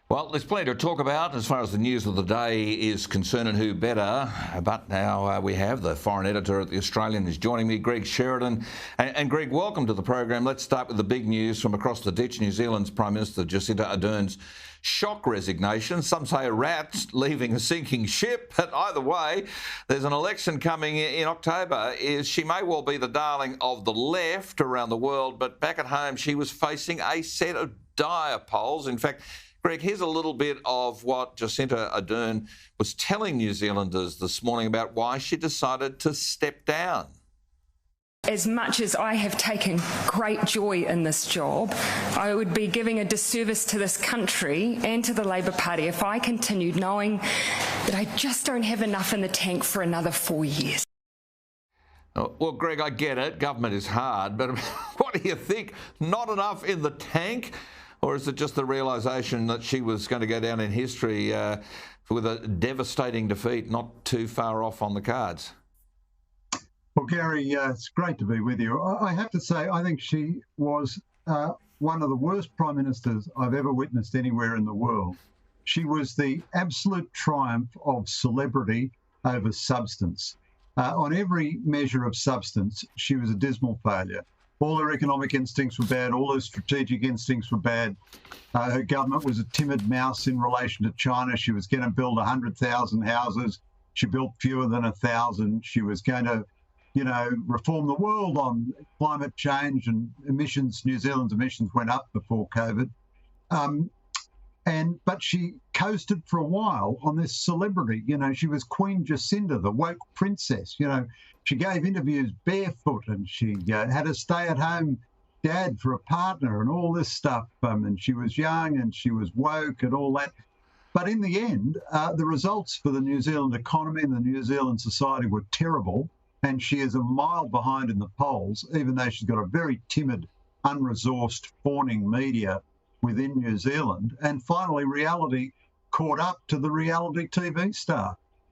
Well, there's plenty to talk about as far as the news of the day is concerned, and who better. But now we have the foreign editor at The Australian is joining me, Greg Sheridan. And Greg, welcome to the program. Let's start with the big news from across the ditch. New Zealand's Prime Minister Jacinda Ardern's shock resignation. Some say a rat leaving a sinking ship, but either way, there's an election coming in October. She may well be the darling of the left around the world, but back at home she was facing a set of dire polls. In fact, Greg, here's a little bit of what Jacinda Ardern was telling New Zealanders this morning about why she decided to step down. As much as I have taken great joy in this job, I would be giving a disservice to this country and to the Labour Party if I continued knowing that I just don't have enough in the tank for another 4 years. Well, Greg, I get it. Government is hard, but what do you think? Not enough in the tank? Or is it just the realisation that she was going to go down in history with a devastating defeat not too far off on the cards? Well, Gary, it's great to be with you. I have to say, I think she was one of the worst prime ministers I've ever witnessed anywhere in the world. She was the absolute triumph of celebrity over substance. On every measure of substance, she was a dismal failure. All her economic instincts were bad. All her strategic instincts were bad. Her government was a timid mouse in relation to China. She was going to build 100,000 houses. She built fewer than 1,000. She was going to, reform the world on climate change and emissions. New Zealand's emissions went up before COVID. But she coasted for a while on this celebrity. She was Queen Jacinda, the woke princess. She gave interviews barefoot, and she had a stay-at-home dad for a partner and all this stuff. And she was young and she was woke and all that. But in the end, the results for the New Zealand economy and the New Zealand society were terrible. And she is a mile behind in the polls, even though she's got a very timid, unresourced, fawning media within New Zealand. And finally, reality caught up to the reality TV star.